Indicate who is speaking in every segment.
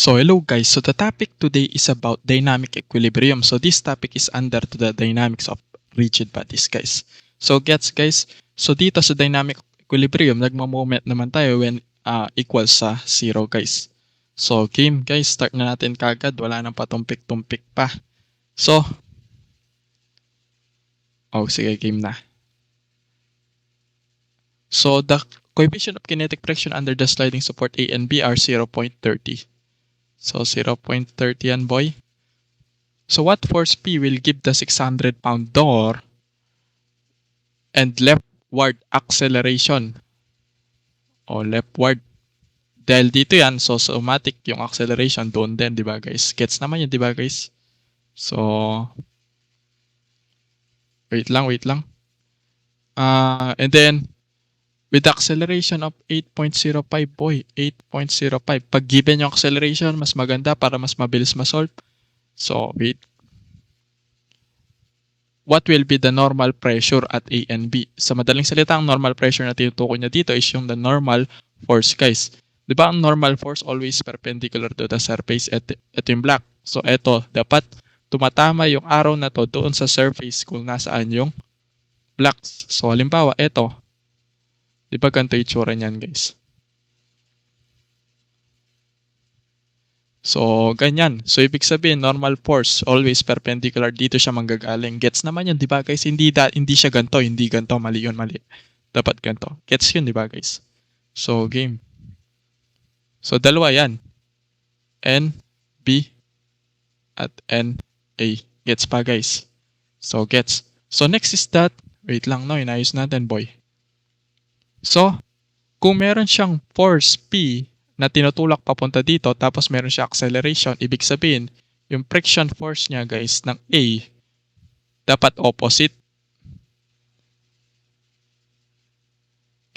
Speaker 1: So hello guys, so the topic today is about dynamic equilibrium. So this topic is under to the dynamics of rigid bodies guys. So gets guys, so dito sa dynamic equilibrium, nagmo-moment naman tayo when equals sa 0 guys. So game guys, start na natin kagad, wala nang patumpik-tumpik pa. So, sige game na. So the coefficient of kinetic friction under the sliding support A and B are 0.30. So 0.30 yan boy. So what force P will give the 600 pound door and leftward acceleration? O leftward. Dahil dito yan, so automatic yung acceleration doon din, di ba guys? Gets naman yun, di ba guys? So, wait lang. And then, with the acceleration of 8.05 boy, 8.05. Pag given yung acceleration, mas maganda para mas mabilis ma-solve. So, wait. What will be the normal pressure at A and B? Sa madaling salita, ang normal pressure na tinutukoy niya dito is yung the normal force, guys. Di ba ang normal force always perpendicular to the surface? Ito yung black. So, ito, dapat tumatama yung arrow na to doon sa surface kung nasaan yung black. So, halimbawa, ito. Di ba ganito yung itsura niyan, guys? So, ganyan. So, ibig sabihin, normal force, always perpendicular. Dito siya manggagaling. Gets naman yun, di ba, guys? Hindi siya ganito, hindi ganito. Mali yun, mali. Dapat ganito. Gets yun, di ba, guys? So, game. So, dalawa yan. N, B, at N, A. Gets pa, guys? So, gets. So, next is that. Wait lang, no? Inayos natin, boy. So, kung meron siyang force P na tinutulak papunta dito tapos meron siya acceleration, ibig sabihin, yung friction force niya guys ng A dapat opposite.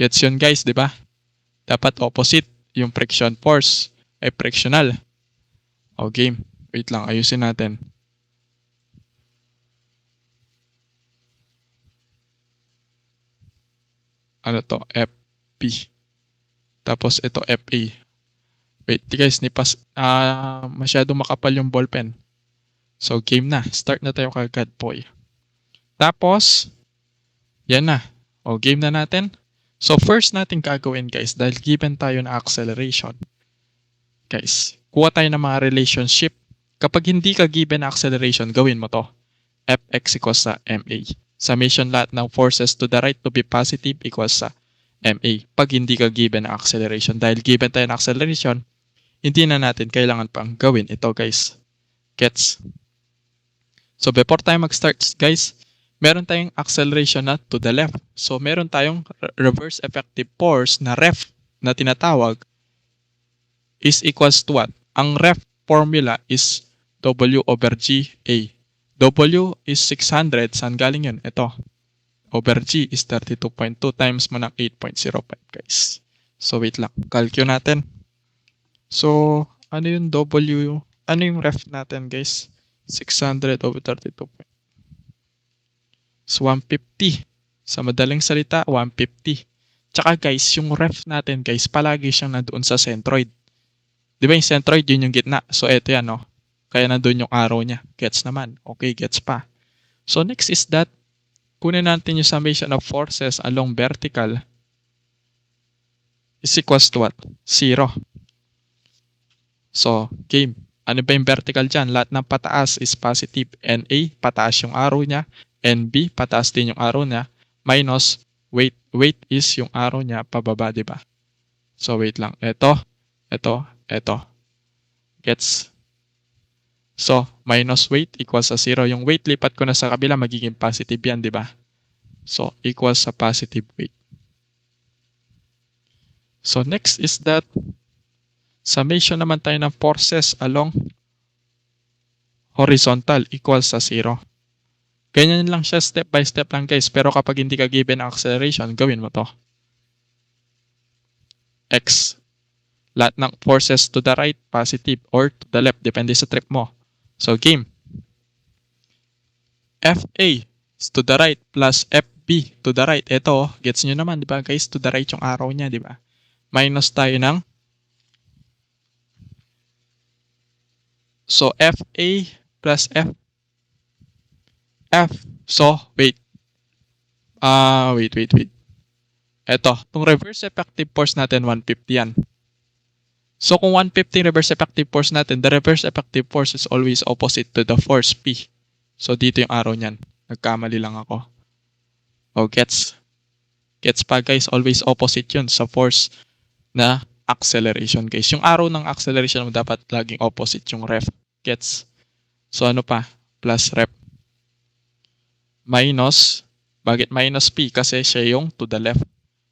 Speaker 1: Gets yun guys, di ba? Dapat opposite yung friction force ay frictional. O game, wait lang, ayusin natin. Ano to? FP. Tapos ito FA. Wait guys, masyado makapal yung ballpen. So game na. Start na tayo kagad boy. Tapos, yan na. O game na natin. So first natin gagawin guys, dahil given tayo na acceleration. Guys, kuha tayo ng mga relationship. Kapag hindi ka given na acceleration, gawin mo to. Fx equals sa ma. Summation lahat ng forces to the right to be positive equals sa ma. Pag hindi ka given na acceleration. Dahil given tayo na acceleration, hindi na natin kailangan pang gawin ito guys. Gets? So before tayo mag-start guys, meron tayong acceleration na to the left. So meron tayong reverse effective force na ref na tinatawag is equals to what? Ang ref formula is W over GA. W is 600. Saan galing yun? Ito. Over G is 32.2 times mo ng 8.05 guys. So wait lang. Calculate natin. So, ano yung W? Ano yung ref natin guys? 600 over 32. So, 150. Sa madaling salita, 150. Tsaka guys, yung ref natin guys, palagi siyang nandoon sa centroid. Di ba yung centroid, yun yung gitna. So, eto yan, no? Kaya nandoon yung arrow niya. Gets naman. Okay, gets pa. So, next is that, kunin natin yung summation of forces along vertical is equals to what? 0. So, game. Ano ba yung vertical dyan? Lahat ng pataas is positive. NA, pataas yung arrow niya. NB, pataas din yung arrow niya. Minus weight. Weight is yung arrow niya pababa, di ba? So, wait lang. Ito. Gets? So, minus weight equals sa 0. Yung weight, lipat ko na sa kabila, magiging positive yan, di ba? So, equals sa positive weight. So, next is that summation naman tayo ng forces along horizontal equals sa 0. Ganyan lang siya, step by step lang guys. Pero kapag hindi ka given ang acceleration, gawin mo to. X. Lahat ng forces to the right, positive, or to the left. Depende sa trip mo. So, game. FA is to the right plus FB to the right. Ito, gets nyo naman, di ba guys? To the right yung arrow niya, di ba? Minus tayo ng So, FA plus F. So, wait. Wait. Eto, itong reverse effective force natin, 150 yan. So, kung 150 reverse effective force natin, the reverse effective force is always opposite to the force P. So, dito yung arrow niyan. Nagkamali lang ako. Oh, gets? Gets pa guys, always opposite yun sa force na acceleration guys. Yung arrow ng acceleration mo dapat laging opposite yung ref. Gets? So, ano pa? Plus rep. Minus. Bakit minus P? Kasi siya yung to the left.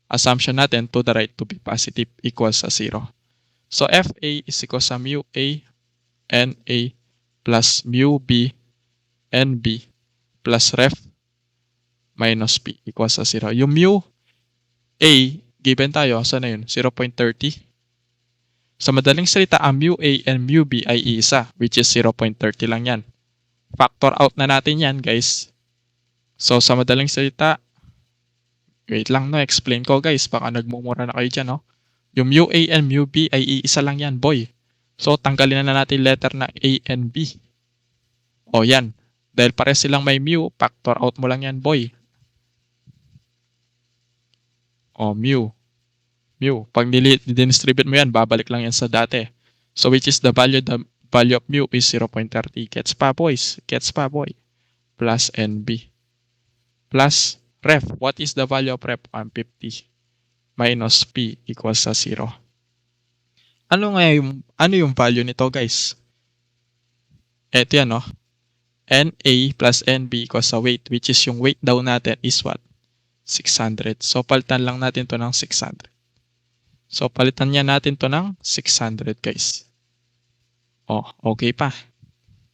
Speaker 1: Assumption natin to the right to be positive equals sa 0. So, FA is equal sa mu A NA plus mu B NB plus ref minus P equals sa 0. Yung mu A, given tayo, saan na yun? 0.30. Sa madaling salita, ang mu A and mu B ay isa, which is 0.30 lang yan. Factor out na natin yan, guys. So, sa madaling salita, wait lang, no? Explain ko, guys. Baka nagmumura na kayo dyan, no? Yung mu A and mu B ay iisa lang yan, boy. So, tanggalin na natin letter na A and B. O, yan. Dahil pare silang may mu, factor out mo lang yan, boy. O, mu. Pag distribute mo yan, babalik lang yan sa dati. So, which is the value of mu is 0.30. Gets pa, boys? Gets pa, boy? Plus NB. Plus ref. What is the value of ref? 150. Minus P equals sa 0. Ano yung value nito, guys? Eto yan, no? NA plus NB equals sa weight, which is yung weight daw natin is what? 600. So, palitan lang natin to ng 600. So, palitan niya natin to ng 600, guys. Oh, okay pa.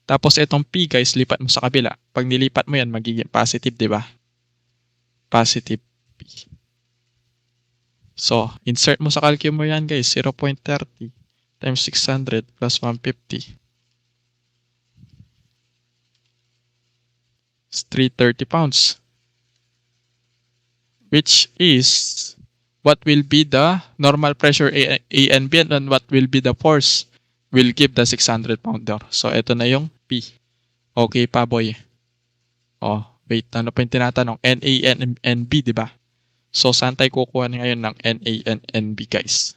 Speaker 1: Tapos, itong P, guys, lipat mo sa kabila. Pag nilipat mo yan, magiging positive, di ba? Positive P. So, insert mo sa calculus mo yan, guys. 0.30 times 600 plus 150. It's 330 pounds. Which is what will be the normal pressure A and B and what will be the force will give the 600 pounder. So, ito na yung P. Okay pa, boy. Oh, wait. Ano pa yung tinatanong? NA and B, di ba? So, saan tayo kukuha ngayon ng NA and NB, guys?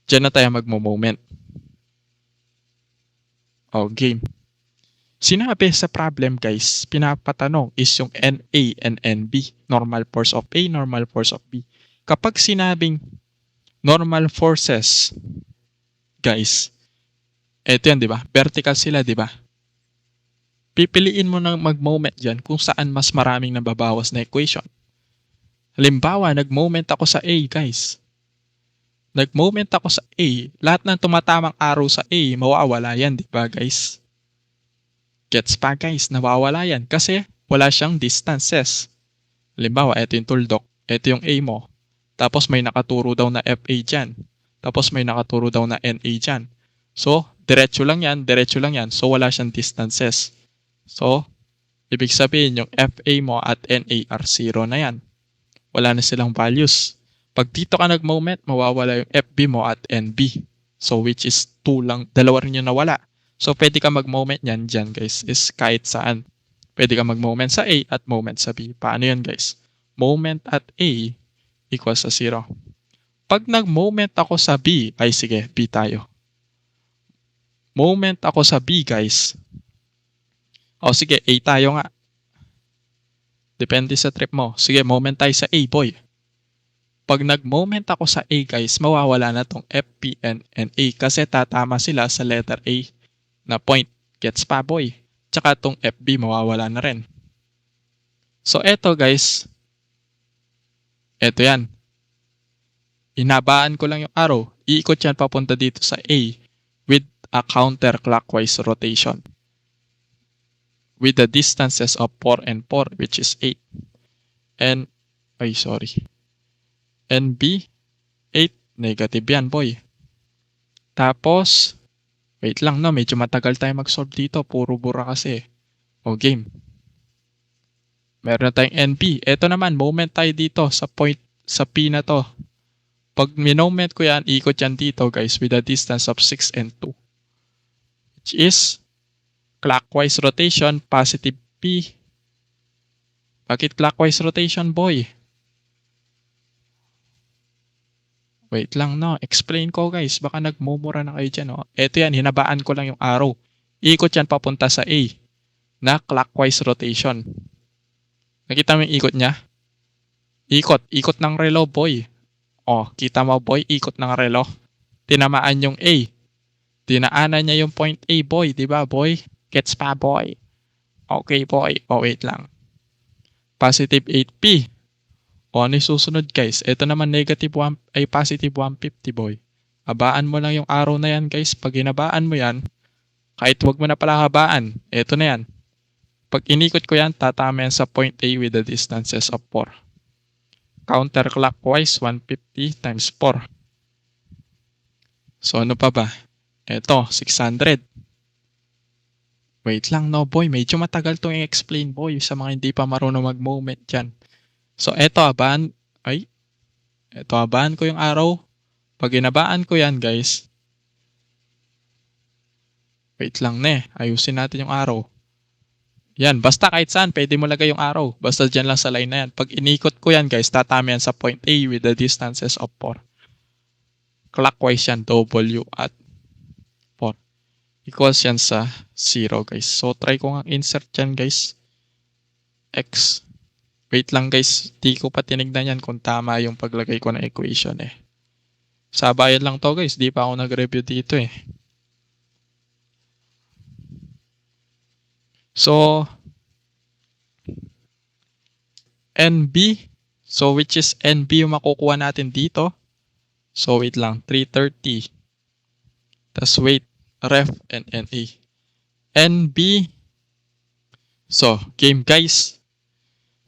Speaker 1: Diyan na tayo magmo-moment. Oh, game. Sinabi sa problem, guys, pinapatanong is yung NA and NB. Normal force of A, normal force of B. Kapag sinabing normal forces, guys, eto yan, di ba? Vertical sila, di ba? Pipiliin mo ng mag-moment dyan kung saan mas maraming nababawas na equation. Halimbawa, nag-moment ako sa A, guys. Nag-moment ako sa A. Lahat ng tumatamang arrow sa A, mawawala yan, di ba, guys? Gets pa, guys? Nawawala yan kasi wala siyang distances. Halimbawa, ito yung tuldok. Ito yung A mo. Tapos may nakaturo daw na FA dyan. Tapos may nakaturo daw na NA dyan. So, diretso lang yan. So, wala siyang distances. So, ibig sabihin yung FA mo at NA are 0 na yan. Wala na silang values. Pag dito ka nag-moment, mawawala yung FB mo at NB. So, which is 2 lang. Dalawa rin yung nawala. So, pwede ka mag-moment yan dyan, guys. Is kahit saan. Pwede ka mag-moment sa A at moment sa B. Paano yan, guys? Moment at A equals sa 0. Pag nag-moment ako sa B, ay sige, B tayo. Moment ako sa B, guys. O sige, A tayo nga. Depende sa trip mo. Sige, moment tayo sa A, boy. Pag nag-moment ako sa A, guys, mawawala na tong F, P, N, A kasi tatama sila sa letter A na point. Gets pa, boy? Tsaka tong FB mawawala na rin. So, eto, guys. Eto yan. Inabaan ko lang yung arrow. Iikot yan papunta dito sa A with a counterclockwise rotation. With the distances of 4 and 4, which is 8. And, NB, 8. Negative yan, boy. Tapos, wait lang, no? Medyo matagal tayo mag-solve dito. Puro bura kasi. O, game. Meron na tayong NB. Ito naman, moment tayo dito sa point, sa P na to. Pag minoment ko yan, ikot yan dito, guys, with a distance of 6 and 2. Which is clockwise rotation, positive P. Bakit clockwise rotation, boy? Wait lang, no. Explain ko, guys. Baka nagmumura na kayo dyan, no. Ito yan, hinabaan ko lang yung arrow. Ikot yan papunta sa A na clockwise rotation. Nakita mo yung ikot niya? Ikot ng relo, boy. Oh, kita mo, boy, ikot ng relo. Tinamaan yung A. Dinaanan niya yung point A, boy. Diba, boy? Gets pa, boy. Okay, boy. Oh, wait lang. Positive 8P. O, ano yung susunod, guys? Ito naman, negative 1, ay positive 150, boy. Habaan mo lang yung arrow na yan, guys. Pag hinabaan mo yan, kahit wag mo na pala habaan, ito na yan. Pag inikot ko yan, tatama yan sa point A with the distances of 4. Counterclockwise, 150 times 4. So, ano pa ba? Ito, 600. Wait lang, no, boy. Medyo matagal itong i-explain, boy, sa mga hindi pa marunong mag-moment dyan. So, eto, habaan ko yung arrow. Pag hinabaan ko yan, guys. Wait lang ayusin natin yung arrow. Yan, basta kahit saan, pwede mo lagay yung arrow. Basta dyan lang sa line na yan. Pag inikot ko yan, guys, tatama yan sa point A with the distances of 4. Clockwise yan, W at 4. Equals yan sa 0, guys. So, try ko nga insert yan, guys. X. Wait lang, guys. Di ko pa tinignan yan kung tama yung paglagay ko ng equation Sabayan lang to, guys. Di pa ako nag-review dito So, NB. So, which is NB yung makukuha natin dito. So, wait lang. 330. Tapos, wait. Ref and NA. NB. So, game, guys.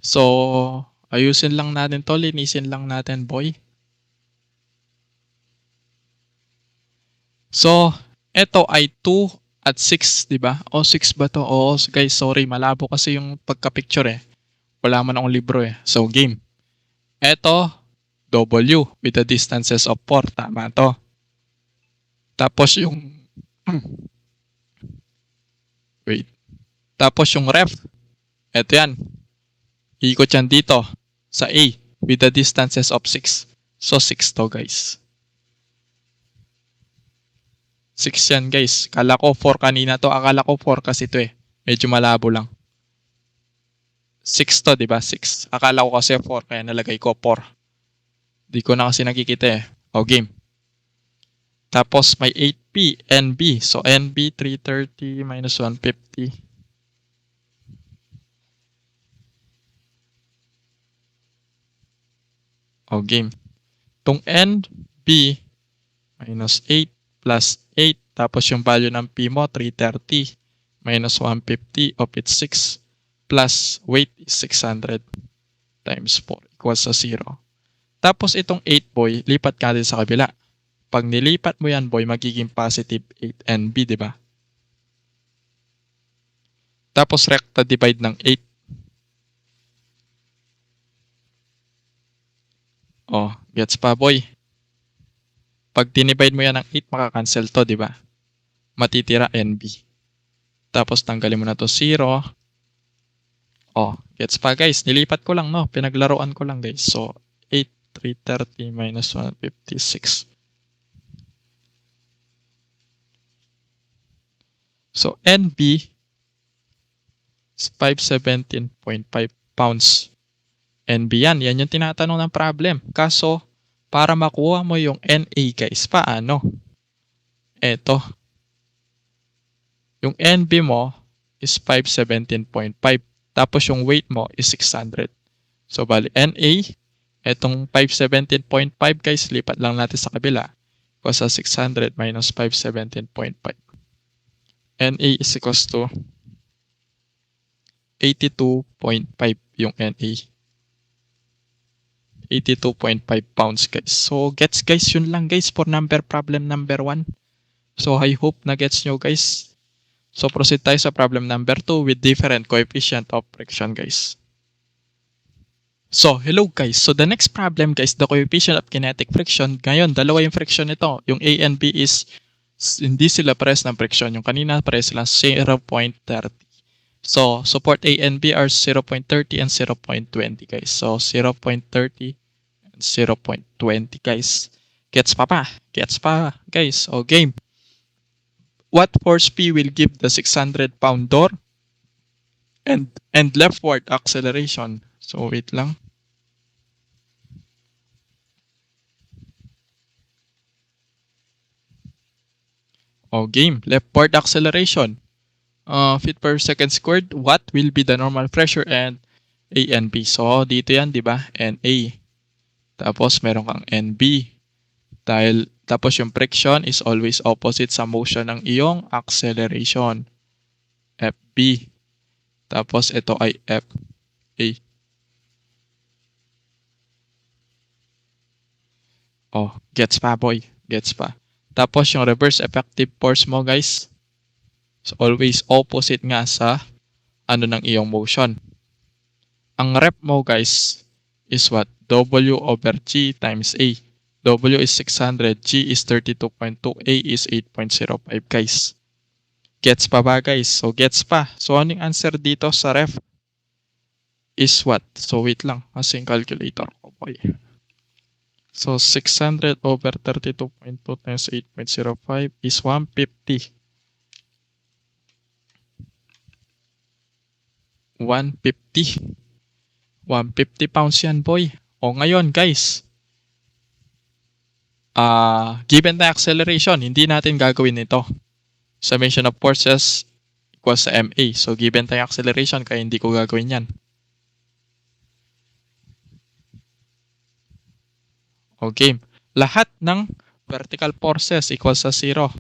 Speaker 1: So, ayusin lang natin to. Linisin lang natin, boy. So, ito ay 2 at 6, di ba? O, 6 ba to? Oo, guys, sorry. Malabo kasi yung pagka-picture Wala man akong libro So, game. Ito, W with the distances of 4. Tama to. Tapos yung... Wait. Tapos yung ref. Ito yan. Ikot yan dito sa A with the distances of 6. So, 6 to, guys. 6 yan, guys. Kala ko 4 kanina to. Akala ko 4 kasi to Medyo malabo lang. 6 to, di ba? 6. Akala ko kasi 4 kaya nalagay ko 4. Di ko na kasi nakikita O, game. Tapos may 8P, NB. So, NB 330 minus 150. O, game. Itong NB minus 8 plus 8. Tapos yung value ng P mo, 330 minus 150 of its 6 plus weight is 600 times 4 equals sa 0. Tapos itong 8, boy, lipat ka din sa kabila. Pag nilipat mo yan, boy, magiging positive 8 NB, di ba? Tapos recta divide ng 8. Oh, gets pa, boy. Pag dinivide mo yan ng 8, makakancel to, di ba? Matitira NB. Tapos tanggalin mo na to 0. Oh, gets pa, guys. Nilipat ko lang, no? Pinaglaruan ko lang, guys. So, 8, 330 minus 156. So, NB is 517.5 pounds. NB yan. Yan yung tinatanong ng problem. Kaso, para makuha mo yung NA, guys, paano? Eto. Yung NB mo is 517.5. Tapos yung weight mo is 600. So, bali, NA, etong 517.5, guys, lipat lang natin sa kabila. Because sa 600 minus 517.5. NA is equals to 82.5 yung NA. 82.5 pounds, guys. So, gets, guys, yun lang, guys, for problem number 1. So, I hope na gets nyo, guys. So, proceed tayo sa problem number 2 with different coefficient of friction, guys. So, hello, guys. So, the next problem, guys, the coefficient of kinetic friction. Ngayon, dalawa yung friction nito. Yung A and B is Hindi sila pares ng friction. Yung kanina pares sila 0.30. So, support A and B are 0.30 and 0.20 guys. So, 0.30 and 0.20 guys. Gets pa? Gets pa guys. O game. What force P will give the 600-pound door and leftward acceleration? So, wait lang. O game. Leftward acceleration. Feet per second squared, what will be the normal pressure and A and B? So, dito yan, di ba? NA. Tapos, meron kang NB. Tapos, yung friction is always opposite sa motion ng iyong acceleration. FB. Tapos, ito ay FA. Oh, gets pa, boy. Gets pa. Tapos, yung reverse effective force mo, guys, so always opposite nga sa ng iyong motion. Ang rep mo guys is what? W over G times A. W is 600, G is 32.2, A is 8.05 guys. Gets pa ba guys? So gets pa. So anong answer dito sa ref is what? So wait lang. Kasi yung calculator ko boy. So 600 over 32.2 times 8.05 is 150. 150 pounds yan, boy. O ngayon, guys. Given the acceleration, hindi natin gagawin ito. Summation of forces equals sa MA. So, given the acceleration, kaya hindi ko gagawin yan. Okay. Lahat ng vertical forces equals sa 0.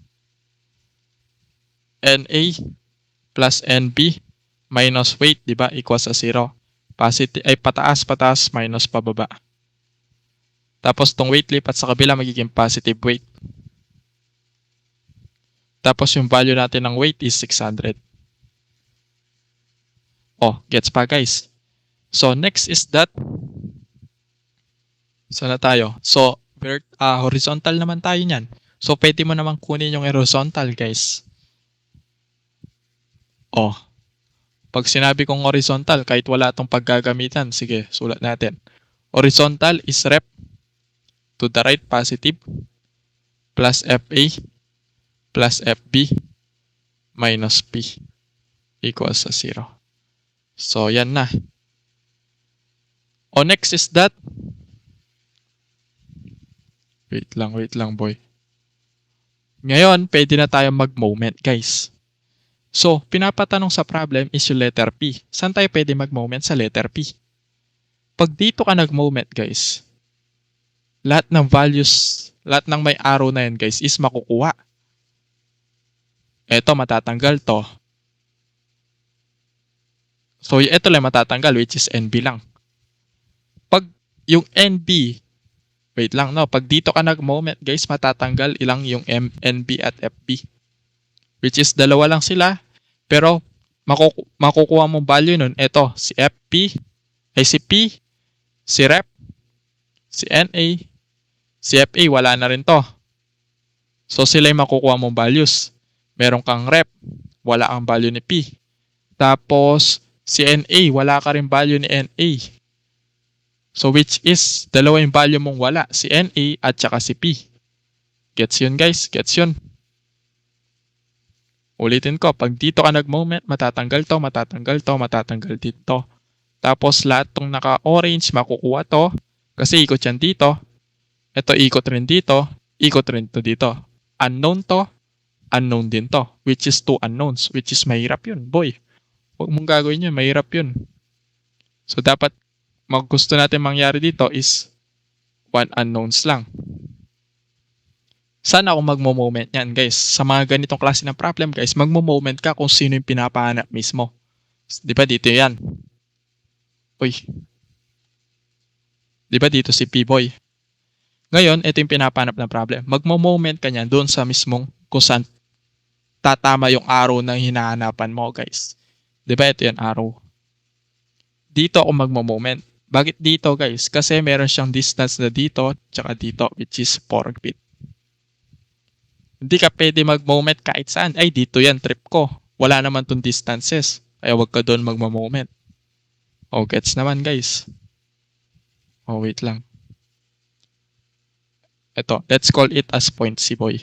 Speaker 1: NA plus NB minus weight, di ba, equals sa 0. Positive ay pataas, minus pababa. Tapos tong weight lipat sa kabila magiging positive weight. Tapos yung value natin ng weight is 600. Oh, gets pa guys. So next is that. So na tayo. So horizontal naman tayo niyan. So pwede mo naman kunin yung horizontal guys. Oh. Pag sinabi kong horizontal, kahit wala itong paggagamitan, sige, sulat natin. Horizontal is rep to the right positive plus FA plus FB minus P equals sa 0. So, yan na. O next is that. Wait lang boy. Ngayon, pwede na tayo mag-moment guys. So, pinapatanong sa problem is yung letter P. Saan tayo pwede mag-moment sa letter P? Pag dito ka nag-moment, guys, lahat ng values, lahat ng may arrow na yan, guys, is makukuha. Ito, matatanggal to. So, ito lang matatanggal, which is NB lang. Pag yung NB, wait lang, no? Pag dito ka nag-moment, guys, matatanggal ilang yung NB at FB. Which is dalawa lang sila. Pero makukuha mong value nun. Ito, si FP, ay si P, si rep, si NA, si FA, wala na rin to. So sila yung makukuha mong values. Meron kang rep, wala ang value ni P. Tapos si NA, wala ka rin value ni NA. So which is, dalawa yung value mong wala. Si NA at saka si P. Gets yun guys? Gets yun? Ulitin ko, pag dito ka nag-moment, matatanggal to, matatanggal to, matatanggal dito. Tapos lahat tong naka-orange, makukuha to. Kasi ikot yan dito. Ito ikot rin dito. Ikot rin to dito. Unknown to. Unknown din to. Which is two unknowns. Which is mahirap yun, boy. Huwag mong gagawin yun, mahirap yun. So dapat, gusto natin mangyari dito is one unknowns lang. Sana ako magmo-moment yan, guys. Sa mga ganitong klase ng problem, guys, magmo-moment ka kung sino yung pinapahanap mismo. Di ba dito yan? Uy. Di ba dito si P-Boy? Ngayon, ito yung pinapahanap na problem. Magmo-moment ka niyan doon sa mismong kung saan tatama yung arrow na hinahanapan mo, guys. Di ba ito yan, arrow? Dito ako magmo-moment. Bakit dito, guys? Kasi meron siyang distance na dito, tsaka dito, which is 4 feet. Hindi ka pwede mag-moment kahit saan. Ay, dito yan, trip ko. Wala naman tong distances. Kaya wag ka doon magma-moment. O, gets naman guys. O, wait lang. Ito, let's call it as point C, boy.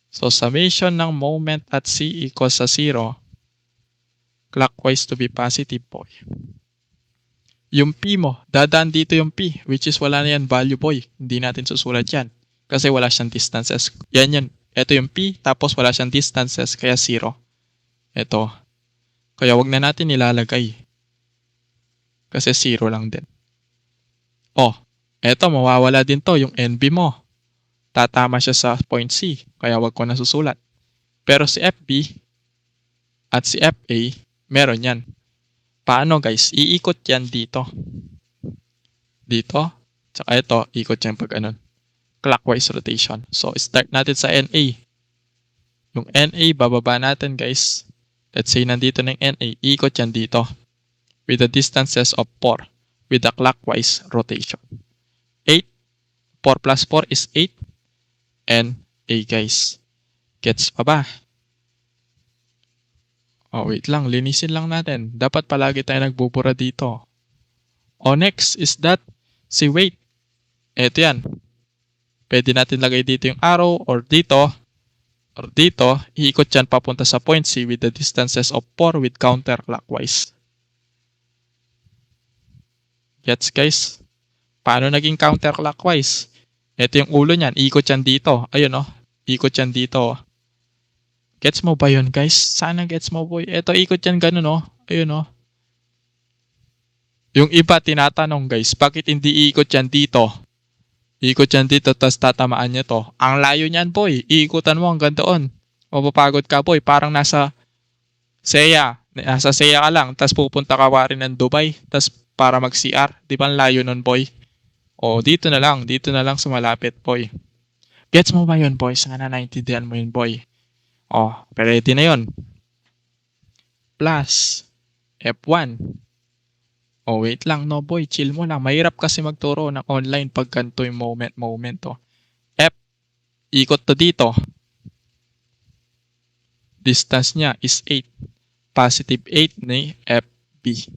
Speaker 1: So, summation ng moment at C equals sa 0. Clockwise to be positive, boy. Yung P mo, dadaan dito yung P, which is wala na yan value, boy. Hindi natin susulat yan. Kasi wala siyang distances. Yan yan. Ito yung P, tapos wala siyang distances, kaya 0. Ito. Kaya wag na natin nilalagay. Kasi 0 lang din. Oh, eto, mawawala din to, yung NB mo. Tatama siya sa point C, kaya wag ko na susulat. Pero si FB at si FA, meron yan. Paano guys? Iikot yan dito. Dito. Tsaka ito, ikot yan pag ano. Clockwise rotation. So, start natin sa NA. Yung NA, bababa natin guys. Let's say nandito na yung NA, ikot yan dito. With the distances of 4. With the clockwise rotation. 8. 4 plus 4 is 8. NA guys. Gets pa ba? Oh, wait lang. Linisin lang natin. Dapat palagi tayo nagbubura dito. Oh, next is that si weight. Ito yan. Pwede natin lagay dito yung arrow or dito. Or dito. Iikot yan papunta sa point C with the distances of 4 with counterclockwise. Gets guys? Paano naging counterclockwise? Ito yung ulo niyan. Iikot yan dito. Ayun oh. Ikot yan dito. Gets mo ba yun guys? Sana gets mo boy. Ito ikot yan ganun oh. Ayun oh. Yung iba tinatanong guys, bakit hindi iikot yan dito? Iikot yan dito tapos tatamaan niya to. Ang layo niyan boy. Iikutan mo hanggang doon. Mapapagod ka boy. Parang nasa Seya. Nasa Seya ka lang. Tapos pupunta ka pa rin ng Dubai. Tapos para mag-CR. Di ba ang layo nun boy? O dito na lang. Dito na lang sumalapit boy. Gets mo ba yun boy? Sana naintindihan mo yun boy. O, pwede na yun. Plus F1. Oh, wait lang. No, boy. Chill mo lang. Mahirap kasi magturo ng online pag ganito yung moment. Oh. F. Ikot to dito. Distance niya is 8. Positive 8 ni FB.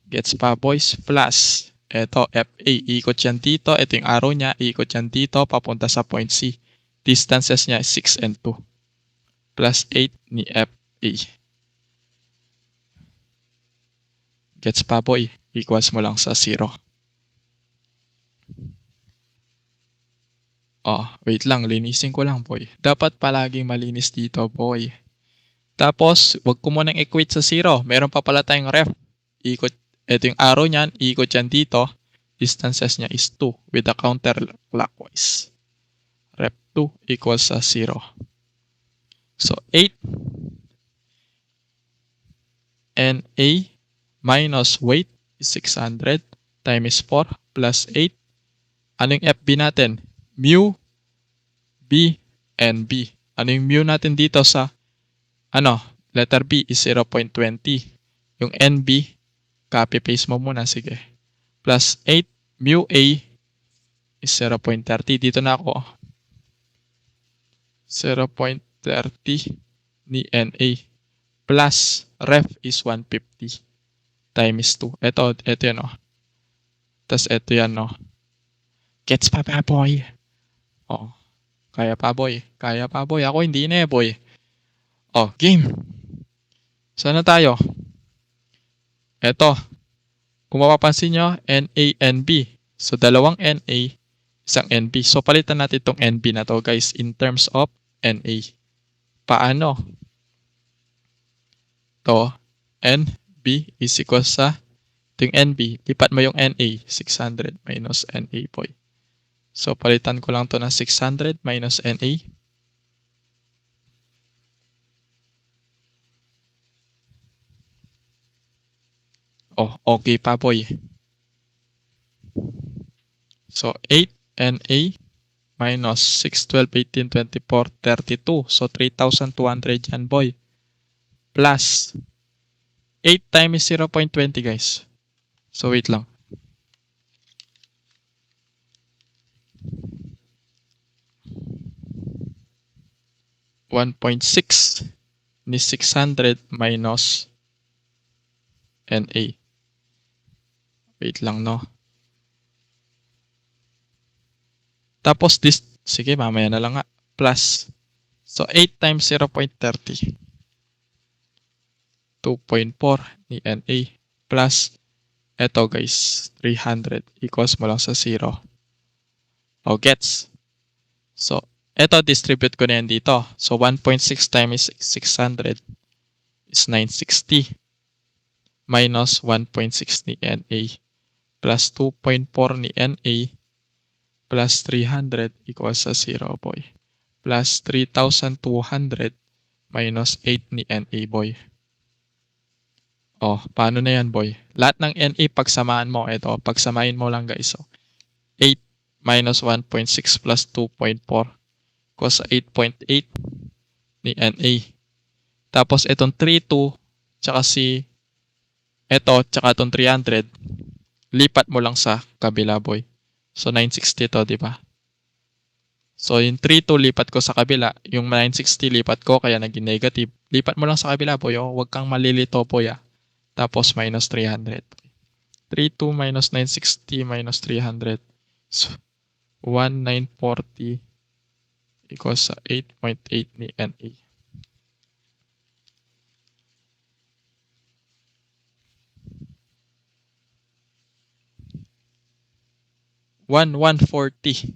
Speaker 1: Gets pa, boys? Plus. Ito, FA. Ikot yan dito. Ito yung arrow niya. Ikot yan dito. Papunta sa point C. Distances niya is 6 and 2. Plus 8 ni FA. Gets pa boy, equals mo lang sa 0. Oh, wait lang, linisin ko lang boy. Dapat palaging malinis dito boy. Tapos, wag ko munang equate sa 0. Meron pa pala tayong ref. Ikot, ito yung arrow niyan, ikot yan dito. Distances niya is 2 with the counterclockwise. Ref 2 equals sa 0. So, 8 NA minus weight is 600 times 4 plus 8. Ano yung FB natin? Mu, B, and B. Ano yung mu natin dito sa letter B is 0.20. Yung NB, copy-paste mo muna. Sige. Plus 8 mu A is 0.30. Dito na ako. 0.30 ni NA. Plus ref is 150 times 2. Ito yan oh. Tapos ito yan oh. Gets pa ba boy? Oh. Kaya pa boy. Ako hindi na boy. Oh, game. Saan na tayo? Ito. Kung mapapansin nyo, NA, NB. So, dalawang NA, isang NB. So, palitan natin itong NB na to guys in terms of NA. Paano? To, NB is equal sa ito yung NB. Lipat mo yung NA. 600 minus NA boy. So, palitan ko lang to na 600 minus NA. Oh, okay pa boy. So, 8 NA minus 6, 12, 18, 24, 32. So, 3,200 yan boy. Plus 8 times 0.20 guys. So, wait lang. 1.6 ni 600 minus NA. Wait lang, no? Tapos this, sige, mamaya na lang nga, plus. So, 8 times 0.30. 2.4 ni NA plus eto guys, 300 equals mo lang sa 0. O, gets? So, eto distribute ko na yan dito. So, 1.6 times 600 is 960 minus 1.6 ni NA plus 2.4 ni NA plus 300 equals sa 0, boy. Plus 3,200 minus 8 ni NA, boy. Oh, paano na yan, boy? Lahat ng NA, pagsamaan mo. Ito, pagsamahin mo lang, guys. So, 8 minus 1.6 plus 2.4 equals sa 8.8 ni NA. Tapos, itong 3.2, tsaka tsaka itong 300, lipat mo lang sa kabila, boy. So, 960 to, di ba? So, yung 3.2 lipat ko sa kabila, yung 960 lipat ko, kaya naging negative. Lipat mo lang sa kabila, boy. Oh. Huwag kang malilito, boy. Tapos, minus 300. 3.2 minus 960 minus 300. So, 1,940 equals sa 8.8 ni NA. 1,140.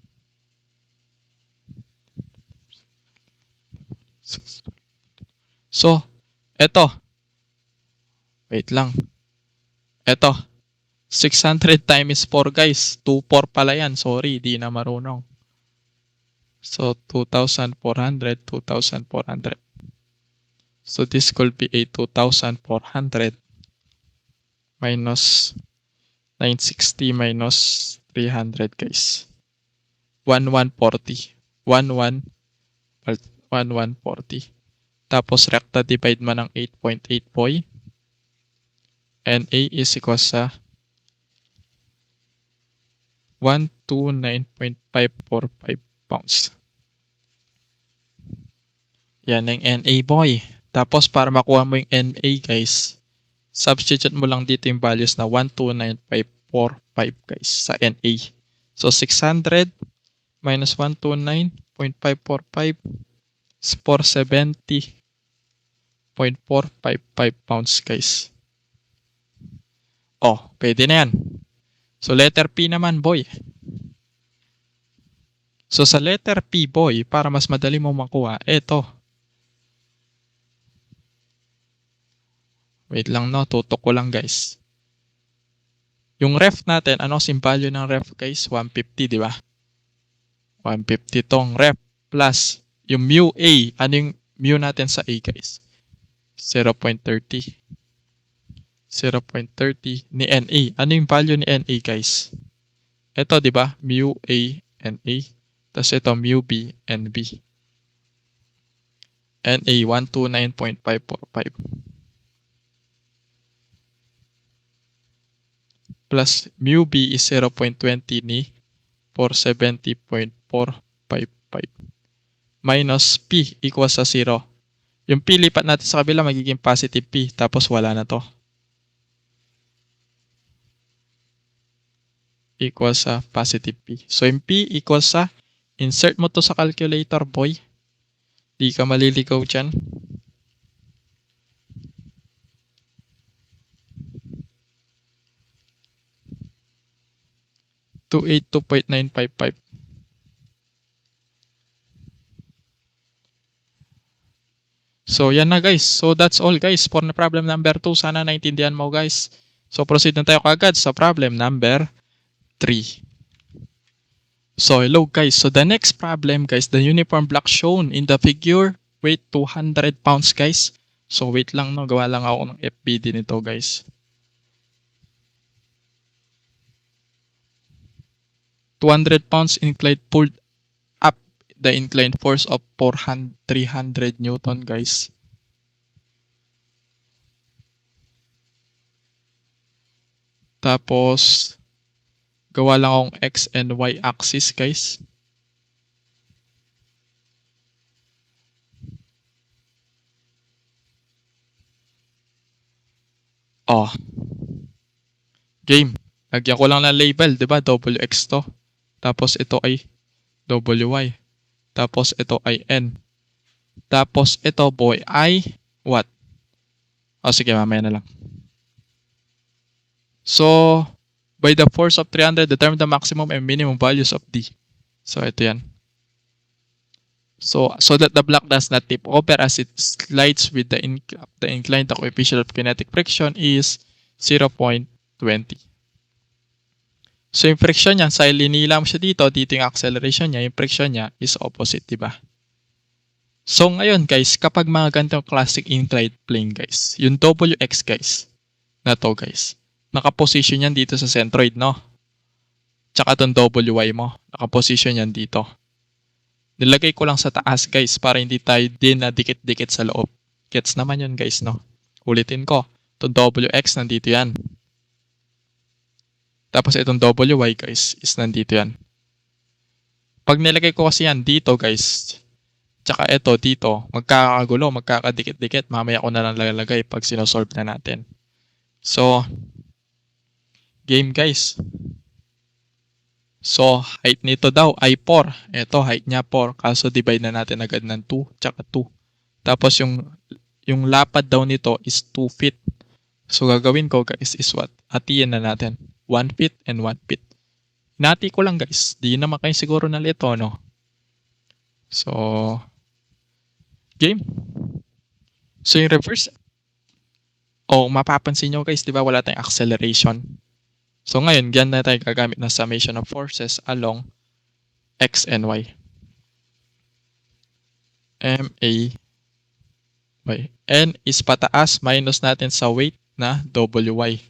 Speaker 1: So, eto. Wait lang. Eto. 600 times 4, guys. 2,4 pala yan. Sorry, di na marunong. So, 2,400, 2,400. So, this could be a 2,400 minus 960 minus 300, guys. 1,140. 1,140. Tapos, recta divide mo ng 8.8, boy. NA is equals sa 129.545 pounds. Yan ang NA, boy. Tapos, para makuha mo yung NA, guys, substitute mo lang dito yung values na 129.545, guys, sa NA. So, 600 minus 129.545 is 470.455 pounds, guys. Oh, pwede na yan. So, letter P naman, boy. So, sa letter P, boy, para mas madali mo makuha, eto. Wait lang, no? Tutok ko lang, guys. Yung ref natin, ano kasing value ng ref, guys? 150, di ba? 150 tong ref plus yung mu A. Ano yung mu natin sa A, guys? 0.30. 0.30 ni NA. Ano yung value ni NA, guys? Ito, di ba? Mu A, NA. Tapos ito, mu B, NB. NA, 129.545. Plus mu B is 0.20 ni 470.455. Minus P equals sa 0. Yung P lipat natin sa kabila, magiging positive P. Tapos wala na to. Equals sa positive P. So yung P equals sa, insert mo to sa calculator, boy. Di ka maliligaw dyan. $282.955. So, yan na, guys. So, that's all, guys, for the problem number 2. Sana naintindihan mo, guys. So, proceed na tayo kagad sa problem number 3. So, hello, guys. So, the next problem, guys, the uniform block shown in the figure weight 200 pounds, guys. So, wait lang, no? Gawa lang ako ng FBD nito, guys. 200 pounds inclined pulled up the inclined force of 300 Newton, guys. Tapos, gawa lang akong X and Y axis, guys. Oh, game. Lagyan ko lang ng label, di ba? WX to. Tapos ito ay WY. Tapos ito ay N. Tapos ito, boy, ay what? O sige, mamaya na lang. So, by the force of 300, determine the maximum and minimum values of D. So, ito yan. So that the block does not tip over as it slides with the incline, the coefficient of kinetic friction is 0.20. So yung friction niya, sa linila mo siya dito yung acceleration niya, yung friction niya is opposite, diba? So ngayon guys, kapag mga ganitong classic inclined plane guys, yung WX guys, na to guys, nakaposition yan dito sa centroid, no? Tsaka itong WY mo, nakaposition yan dito. Nilagay ko lang sa taas guys para hindi tayo din na dikit-dikit sa loob. Gets naman yun guys, no? Ulitin ko. Itong WX nandito yan. Tapos itong WY guys is nandito yan. Pag nilagay ko kasi yan dito guys, tsaka ito dito, magkakagulo, magkakadikit-dikit. Mamaya ko na lang lalagay pag sinosolve na natin. So, game guys. So, height nito daw ay 4. Ito, height niya 4. Kaso divide na natin agad ng 2, tsaka 2. Tapos yung lapad daw nito is 2 feet. So, gagawin ko guys is what? Hatiin na natin. 1 feet and 1 feet. Hinati ko lang guys. Di naman kayo siguro nalito, no? So, game. So, yung reverse. Mapapansin nyo guys, di ba wala tayong acceleration? So ngayon, diyan na tayo gagamit ng summation of forces along X and Y. MA by N is pataas minus natin sa weight na WY.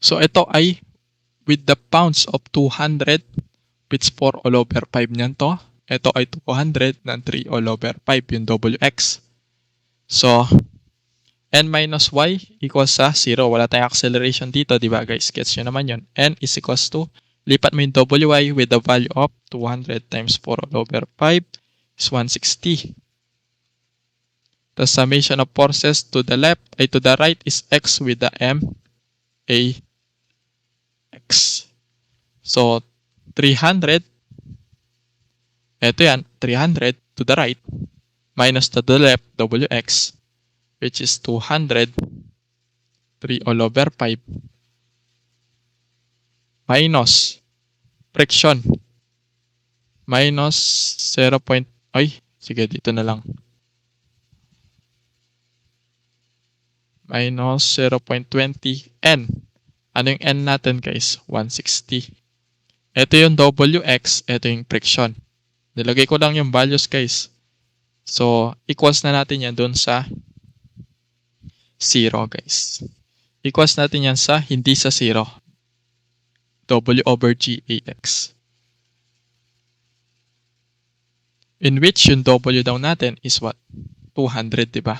Speaker 1: So ito ay with the pounds of 200 which 4 all over 5 niyan to. Ito ay 200 ng 3 all over 5 yung WX. So N minus Y equals sa 0. Wala tayong acceleration dito, di ba guys? Gets nyo naman yun. N is equals to, lipat mo yung WY with the value of 200 times 4 all over 5 is 160. The summation of forces to the left, ay to the right is X with the M, A, X. So, 300, eto yan, 300 to the right, minus to the left, WX, which is 200, 3 all over 5, minus friction, minus 0. Sige, dito na lang. Minus 0.20 N. Ano yung N natin guys? 160. Ito yung WX, ito yung friction. Nilagay ko lang yung values guys. So, equals na natin yan dun sa 0 guys. Equals natin yan sa hindi sa 0. W over G AX. In which yung W daw natin is what? 200, diba?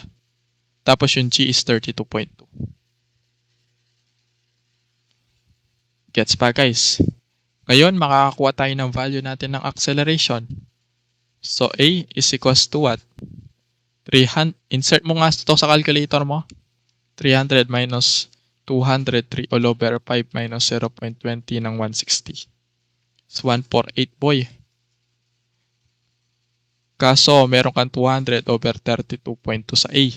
Speaker 1: Tapos yung G is 32.2. Gets pa guys? Ngayon, makakakuha tayo ng value natin ng acceleration. So, A is equals to what? 300. Insert mo nga ito sa calculator mo. 300 minus 203 all over 5 minus 0.20 ng 160. It's 148 boy. Kaso, meron kang 200 over 32.2 sa A.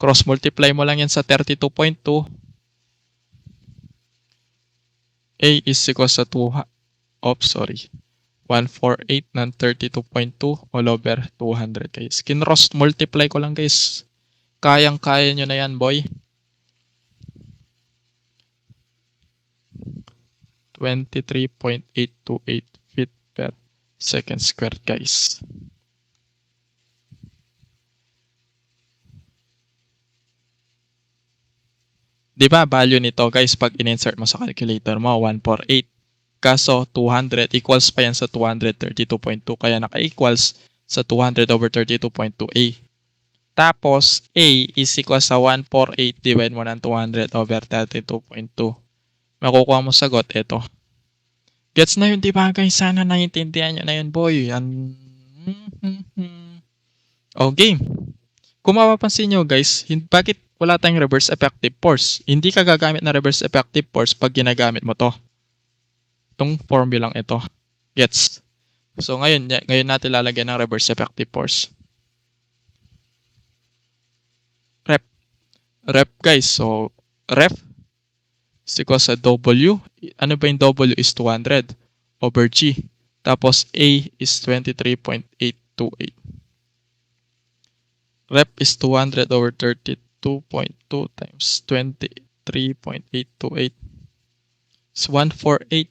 Speaker 1: Cross multiply mo lang yan sa 32.2. A is equals sa 148 ng 32.2 all over 200 guys. Kinross multiply ko lang guys. Kayang-kaya nyo na yan boy. 23.828 feet per second squared guys. Diba value nito guys pag in-insert mo sa calculator mo 148. Kaso 200 equals pa yan sa 232.2 kaya naka-equals sa 200 over 32.2A. Tapos A is equals sa 148 divide mo ng 200 over 32.2. Makukuha mo sagot ito. Gets na yun diba guys? Sana naiintindihan nyo na yun boy. Yan. Oh game. Kung mapapansin nyo guys, bakit wala tayong reverse effective force? Hindi ka gagamit ng reverse effective force pag ginagamit mo to. Itong formulang ito. Gets? So ngayon natin lalagyan ng reverse effective force. Rep guys. So ref is equal sa W. Ano ba yung W is 200 over G. Tapos A is 23.828. Rep is 200 over 32.2 times 23.828. It's 148.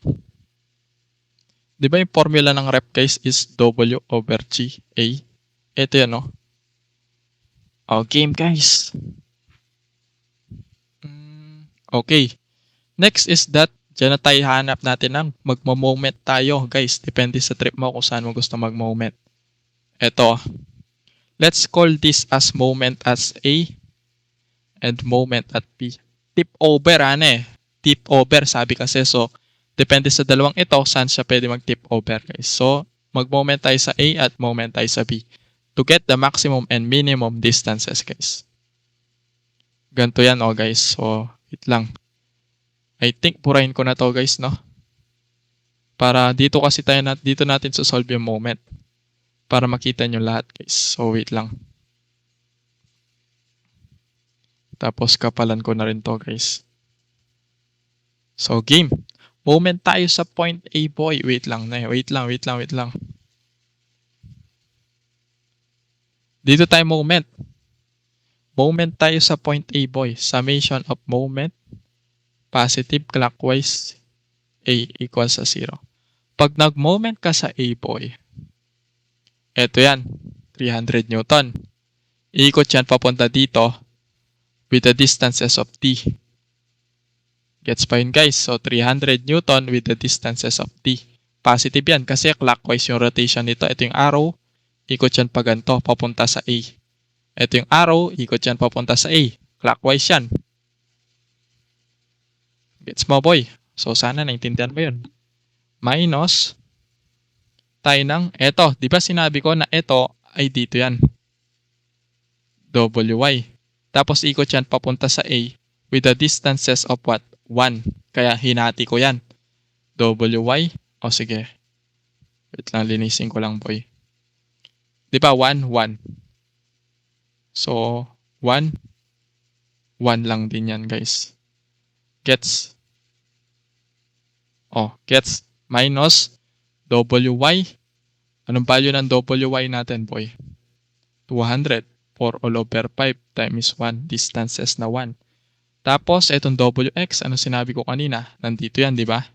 Speaker 1: Di ba yung formula ng rep guys is W over G A? Ito yan, no? Oh, game guys. Okay. Next is that, dyan na tayo hanap natin ng magmo-moment tayo guys. Depende sa trip mo kung saan mo gusto mag-moment. Ito. Let's call this as moment as A and moment at B. Tip over, Tip over, sabi kasi. So, depende sa dalawang ito, saan siya pwede mag-tip over, guys. So, mag-moment tayo sa A at moment tayo sa B to get the maximum and minimum distances, guys. Ganito yan, guys. So, wait lang. I think burahin ko na to, guys, no? Para dito kasi dito natin solve yung moment. Para makita nyo lahat, guys. So, wait lang. Tapos, kapalan ko na rin to, guys. So, game. Moment tayo sa point A, boy. Wait lang. Dito tayo moment. Moment tayo sa point A, boy. Summation of moment. Positive clockwise. A equals sa 0. Pag nag-moment ka sa A, boy. Ito yan. 300 Newton. Iikot yan papunta dito with the distances of T. Gets pa yun guys. So 300 Newton with the distances of T. Positive yan kasi clockwise yung rotation nito. Ito yung arrow. Ikot yan pa ganito papunta sa A. Ito yung arrow. Ikot yan papunta sa A. Clockwise yan. Gets mo boy. So sana naintindihan mo yun. Minus tayo ng eto. Di ba sinabi ko na eto ay dito yan. WY. Tapos ikot yan papunta sa A with the distances of what? 1. Kaya hinati ko yan. WY. O sige. Wait lang, linisin ko lang boy. Di ba 1, 1. So, 1. 1 lang din yan guys. Gets? Oh, gets? Minus WY. Anong value ng WY natin boy? 200. 4 all over 5 times 1. Distances na 1. Tapos, itong WX, ano sinabi ko kanina? Nandito yan, di ba?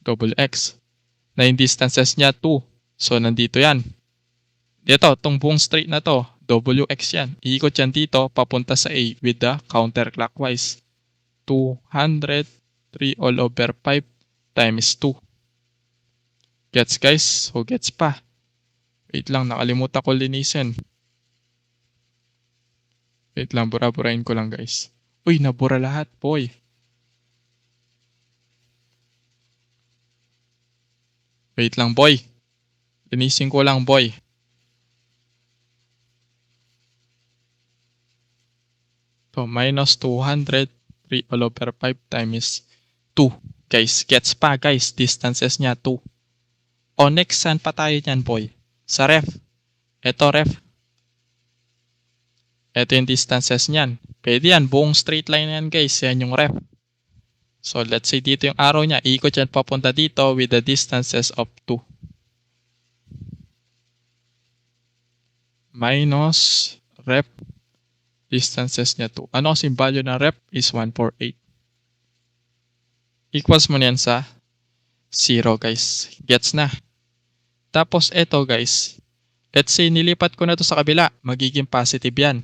Speaker 1: WX. Na yung distances niya, 2. So, nandito yan. Dito, itong buong straight na to, WX yan. Iikot yan dito, papunta sa A with the counterclockwise. 200, 3 all over 5 times 2. Gets guys? So, gets pa. Wait lang, nakalimutan ko linisin. Wait lang, bura-burahin ko lang guys. Uy, nabura lahat, boy. Wait lang, boy. Linisin ko lang, boy. So, minus 200, 3 all over 5 times 2. Guys, gets pa, guys. Distances niya, 2. O, next, saan pa tayo niyan, boy? Sa ref. Ito, ref. Ito yung distances niyan. Pwede yan. Buong straight line yan guys. Yan yung ref. So let's say dito yung arrow niya. Iikot yan papunta dito with the distances of 2. Minus ref. Distances niya 2. Ano kasi value ng ref is 148. Equals mo niyan sa 0 guys. Gets na. Tapos ito guys. Let's say nilipat ko na to sa kabila. Magiging positive yan.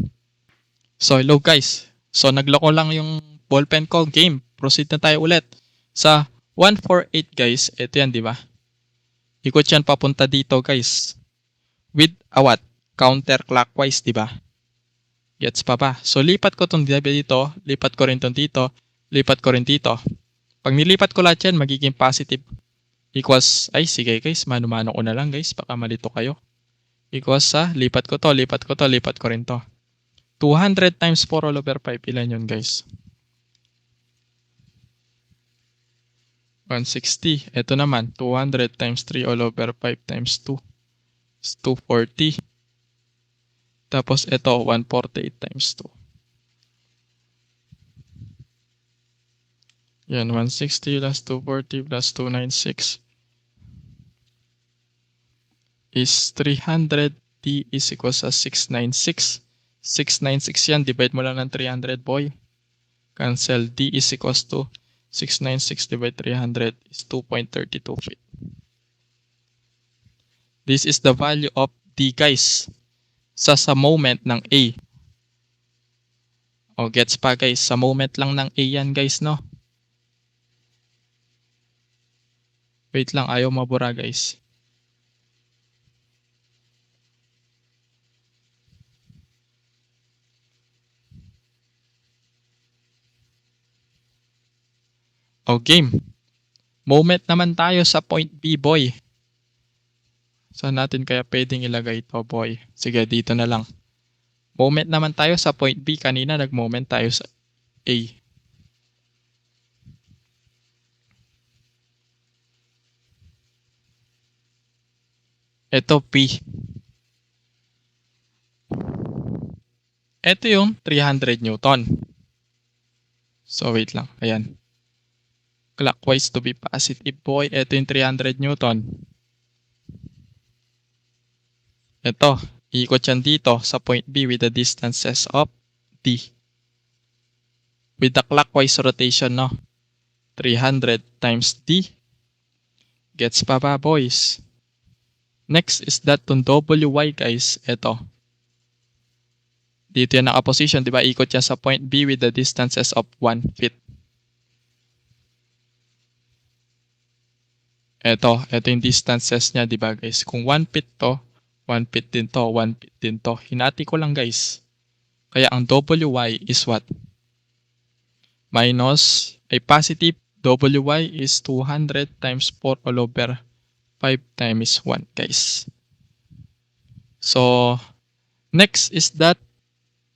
Speaker 1: So, hello guys. So, nagloko lang yung ballpen ko. Game. Proceed na tayo ulit. Sa 148 guys. Ito yan, di ba? Ikot yan papunta dito guys. With a what? Counterclockwise, di ba? Gets pa ba? So, lipat ko itong dito. Lipat ko rin itong dito. Lipat ko rin dito. Pag nilipat ko lahat yan, magiging positive. Equals, ay sige guys. Mano-mano ko na lang guys. Baka malito kayo. Equals sa lipat ko to, lipat ko to, lipat ko rin to. 200 times 4 all over 5. Ilan yun, guys? 160. Ito naman, 200 times 3 all over 5 times 2 is 240. Tapos ito, 148 times 2. Yan, 160 plus 240 plus 296 is 300. D is equals to 696. 696 yan, divide mo lang ng 300, boy. Cancel. D is equals to 696 divided 300 is 2.32 feet. This is the value of D, guys. Sa moment ng A. O, gets pa, guys. Sa moment lang ng A yan, guys, no? Wait lang, ayaw mabura, guys. O, game. Moment naman tayo sa point B, boy. Saan natin kaya pwedeng ilagay ito, boy? Sige, dito na lang. Moment naman tayo sa point B. Kanina nag-moment tayo sa A. Ito P. Ito yung 300 Newton. So, wait lang. Ayan. Clockwise to be positive, boy. Ito yung 300 Newton. Ito. Ikot yan dito sa point B with the distances of D. With the clockwise rotation, no? 300 times D. Gets pa ba, boys? Next is that yung WY, guys. Ito. Dito yan naka-position, di ba? Ikot yan sa point B with the distances of 1 feet. Ito yung distances niya, di ba, guys? Kung 1 feet to, 1 feet din to, 1 feet din to. Hinati ko lang, guys. Kaya ang WY is what? Minus, ay positive, WY is 200 times 4 all over 5 times 1, guys. So, next is that,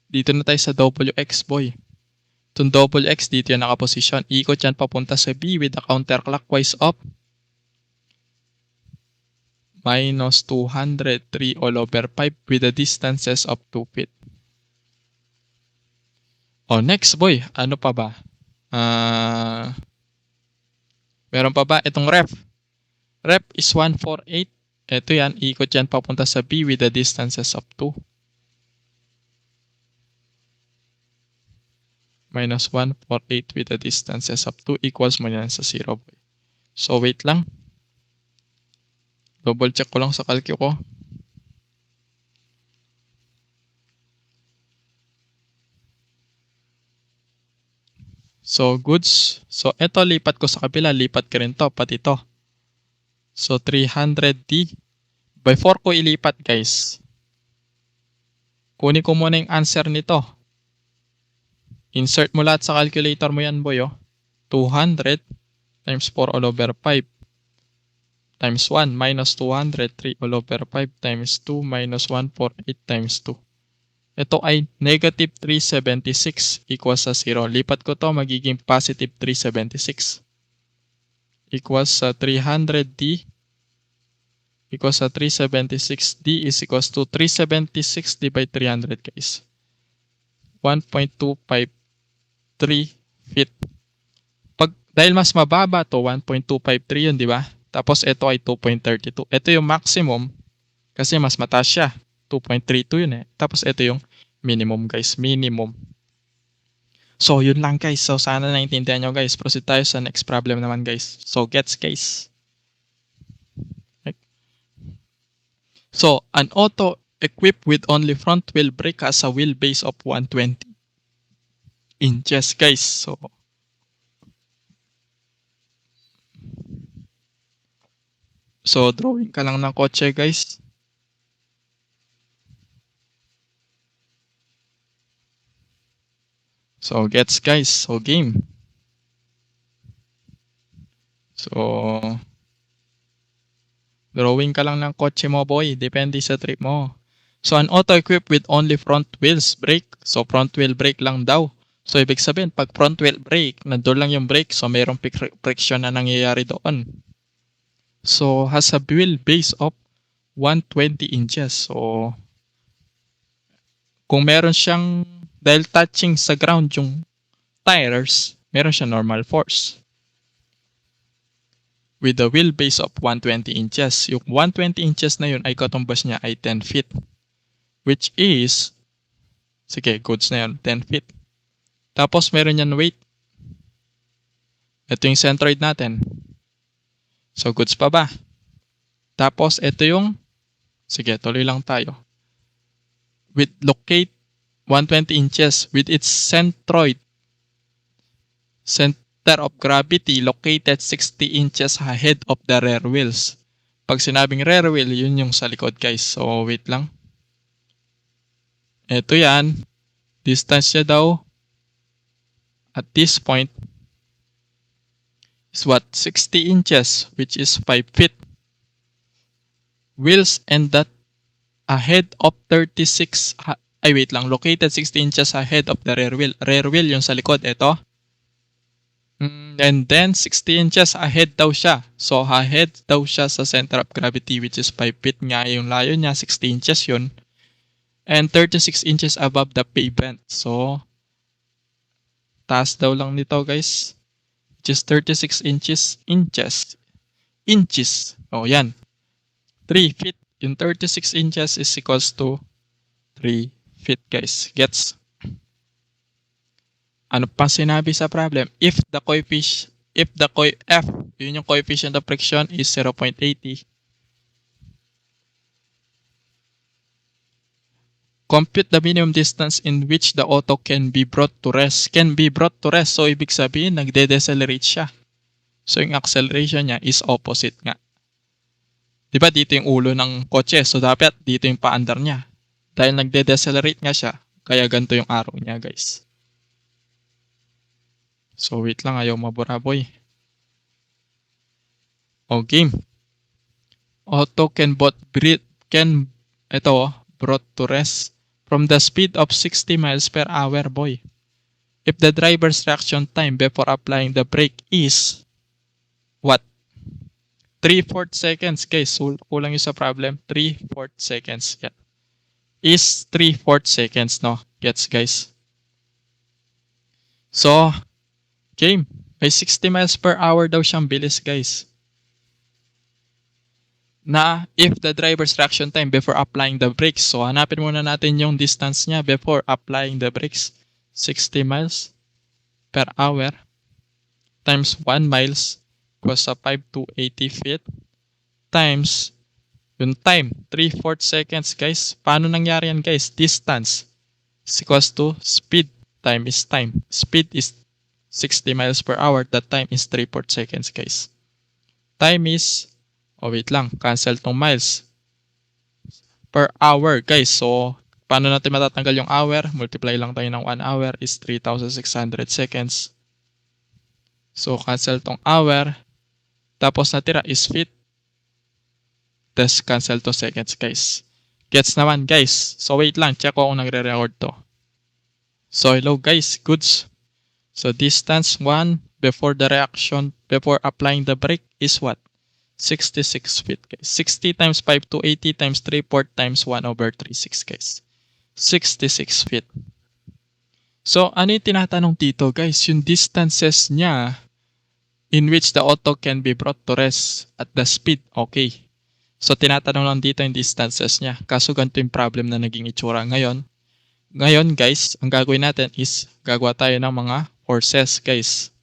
Speaker 1: dito na tayo sa WX, boy. Itong WX, dito yan nakaposition. Ikot yan papunta sa B with the counterclockwise of minus 203 all over 5 with the distances of 2 feet. O, next, boy. Ano pa ba? Meron pa ba? Itong ref. Rep is 148. Ito yan, ikot yan papunta sa B with the distances of 2. Minus 148 with the distances of 2 equals mo yan sa 0. So, wait lang. Double check ko lang sa calcu ko. So, goods. So, ito lipat ko sa kabila. Lipat ka rin to, pati to. So, 300D. By 4 ko ilipat, guys. Kunin ko muna yung answer nito. Insert mo lahat sa calculator mo yan, boy. 200 times 4 all over 5 times 1 minus 200, 3 all over 5 times 2 minus 148 times 2. Ito ay negative 376 equals sa 0. Lipat ko to, magiging positive 376. Equals sa 300D equals sa 376D is equals to 376 divided 300, guys. 1.253 feet. Dahil mas mababa to, 1.253 yun, di ba? Tapos ito ay 2.32. Ito yung maximum kasi mas mataas siya. 2.32 yun eh. Tapos ito yung minimum, guys. Minimum. So, yun lang, guys. So, sana naintindihan nyo, guys. Proceed tayo sa next problem naman, guys. So, gets, guys. So, an auto equipped with only front wheel brake has a wheelbase of 120 inches, guys. So, drawing ka lang ng kotse, guys. So, gets, guys. So, game. So, drawing ka lang ng kotse mo, boy. Depende sa trip mo. So, an auto equipped with only front wheels brake. So, front wheel brake lang daw. So, ibig sabihin, pag front wheel brake, nandun lang yung brake. So, mayroong friction na nangyayari doon. So, has a wheel base of 120 inches. So, kung meron siyang, dahil touching sa ground yung tires, meron siya normal force. With a wheelbase of 120 inches. Yung 120 inches na yun ay katumbas niya ay 10 feet. Which is, sige, goods na yun, 10 feet. Tapos meron yan weight. Ito yung centroid natin. So, goods pa ba? Tapos, ito yung, sige, tuloy lang tayo. With locate 120 inches with its centroid, center of gravity located 60 inches ahead of the rear wheels. Pag sinabing rear wheel, yun yung sa likod, guys. So, wait lang. Ito yan. Distance niya daw at this point is what? 60 inches, which is 5 feet. Wheels and that ahead of 36, ay wait lang, located 60 inches ahead of the rear wheel. Rear wheel yung sa likod, ito. And then 60 inches ahead daw siya. So ahead daw siya sa center of gravity, which is 5 feet nga yung layo niya, 60 inches yun. And 36 inches above the pavement. So, taas daw lang nito, guys. Which is 36 inches. Oh, yan. 3 feet. Yung 36 inches is equals to 3 feet, guys. Gets? Ano pa sinabi sa problem? If the coefficient, F, yun yung coefficient of friction is 0.80. Compute the minimum distance in which the auto can be brought to rest. Can be brought to rest. So, ibig sabihin, nagde-decelerate siya. So, yung acceleration niya is opposite nga. Diba dito yung ulo ng kotse? So, dapat dito yung paandar niya. Dahil nagde-decelerate nga siya, kaya ganito yung arrow niya, guys. So, wait lang. Ayaw mabura, boy. O, game. Auto can brought to rest from the speed of 60 miles per hour, boy. If the driver's reaction time before applying the brake is what? 3/4 seconds, guys. So, kulang yung sa problem. 3/4 seconds. Yeah. Is 3/4 seconds, no? Gets, guys? So, game. May 60 miles per hour daw siyang bilis, guys. Na if the driver's reaction time before applying the brakes. So, hanapin muna natin yung distance niya before applying the brakes. 60 miles per hour times 1 miles equals sa 5 to 80 feet times yung time, 3/4 seconds, guys. Paano nangyari yan, guys? Distance is equals to speed. Time is time. Speed is 60 miles per hour. That time is 3/4 seconds, guys. Time is, wait lang, cancel tong miles. Per hour, guys. So, paano natin matatanggal yung hour? Multiply lang tayo ng 1 hour is 3,600 seconds. So, cancel tong hour. Tapos natira is feet. Tapos cancel to seconds, guys. Gets naman, guys. So, wait lang. Check ko kung nagre-record to. So, hello, guys. Goods. So, distance 1 before the reaction, before applying the brake is what? 66 feet, guys. 60 times 5 to 80 times 3/4 times 1/36, guys. 66 feet. So, ano yung tinatanong dito, guys? Yung distances niya in which the auto can be brought to rest at the speed. Okay. So, tinatanong lang dito yung distances niya. Kaso ganito yung problem na naging itsura ngayon. Ngayon, guys, ang gagawin natin is gagawa tayo ng mga forces, guys.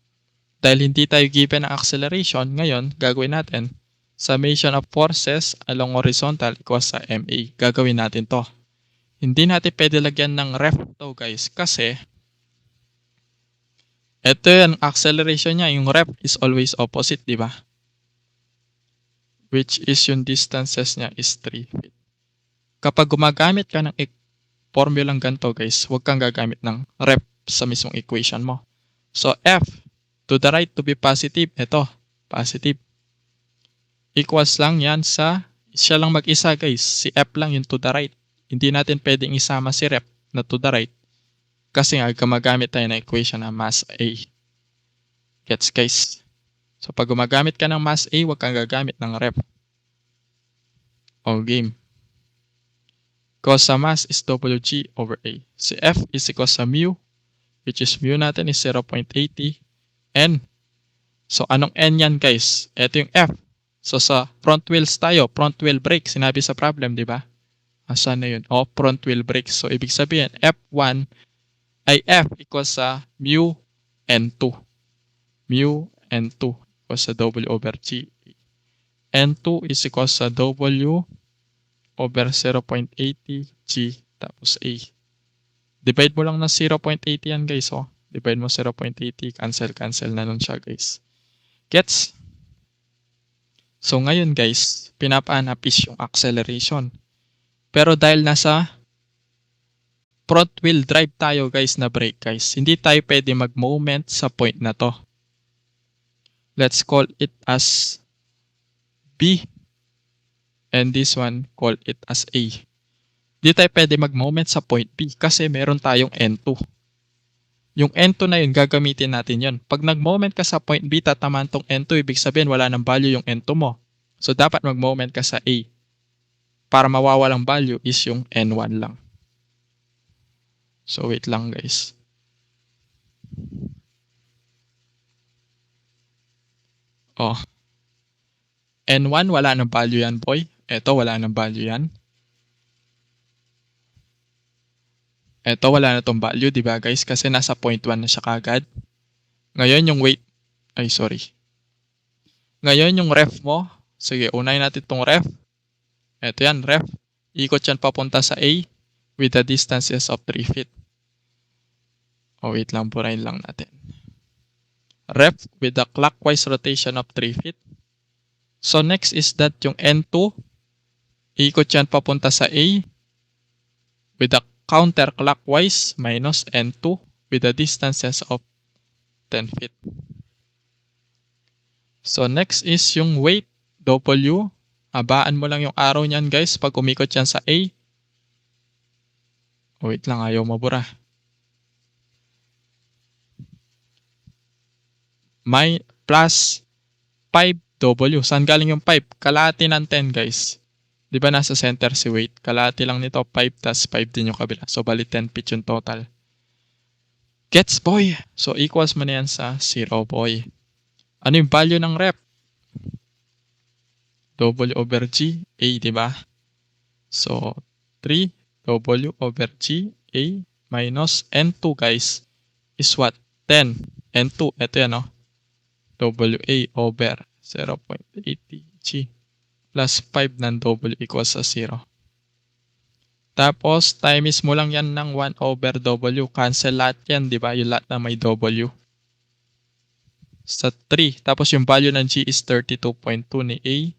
Speaker 1: Dahil hindi tayo given ang acceleration, ngayon, gagawin natin summation of forces along horizontal equals sa MA. Gagawin natin to. Hindi natin pwede lagyan ng ref to, guys, kasi ito yung acceleration niya. Yung ref is always opposite, di ba? Which is yung distances niya is 3 feet. Kapag gumagamit ka ng formulang ganito, guys, huwag kang gagamit ng ref sa mismong equation mo. So, F to the right to be positive, ito, positive. Equals lang yan sa, siya lang mag-isa, guys. Si F lang yung to the right. Hindi natin pwedeng isama si ref na to the right kasi nga gumagamit tayo ng equation na mass A. Gets guys? So pag gumagamit ka ng mass A, huwag kang gagamit ng ref. O game. Cos sa mass is WG over A. Si F is equal sa mu, which is mu natin is 0.80 N. So anong N yan guys? Ito yung F. So sa front wheels tayo, front wheel brake, sinabi sa problem, di ba? Asan na yun? O, front wheel brake. So ibig sabihin, F1 ay F equals sa mu N2. Mu N2 equals sa W over G. N2 is equals sa W over 0.80 G tapos A. Divide mo lang ng 0.80 yan guys. Oh. Divide mo 0.80. Cancel na nun siya guys. Gets? So ngayon guys, pinapahanap is yung acceleration. Pero dahil nasa front wheel drive tayo guys na brake guys, hindi tayo pwede mag-moment sa point na to. Let's call it as B. And this one, call it as A. Hindi tayo pwede mag-moment sa point B kasi meron tayong N2. Yung N2 na yun, gagamitin natin yun. Pag nag-moment ka sa point B, tatamaan tong N2, ibig sabihin wala ng value yung N2 mo. So, dapat mag-moment ka sa A. Para mawawalang value is yung N1 lang. So, wait lang guys. Oh. N1, wala ng value yan, boy. Ito, wala ng value yan. Ito, wala na tong value, di ba guys? Kasi nasa 0.1 na siya kagad. Ngayon, yung weight. Ay, sorry. Ngayon, yung ref mo. Sige, unahin natin tong ref. Ito yan, ref. Ikot yan papunta sa A with the distances of 3 feet. O, wait lang, burahin lang natin. Ref with the clockwise rotation of 3 feet. So, next is that yung N2. Ikot yan papunta sa A with the counterclockwise minus N2 with the distances of 10 feet. So next is yung weight W. Habaan mo lang yung arrow niyan guys pag umikot yan sa A. Wait lang, ayaw mabura. May plus 5W. Saan galing yung 5? Kalahati ng 10 guys. Di ba nasa center si weight? Kalahati lang nito, 5 tas 5 din yung kabila. So, bali 10 feet yung total. Gets, boy? So, equals mo na yan sa 0, boy. Ano yung value ng rep? W over G, A, di ba? So, 3W over G, A, minus N2, guys, is what? 10. N2, ito yan, no? WA over 0.80 G. Plus 5 ng W equals sa 0. Tapos, times mo lang yan ng 1 over W. Cancel lahat yan, di ba? Yung lahat na may W. Sa 3. Tapos, yung value ng G is 32.2 ni A.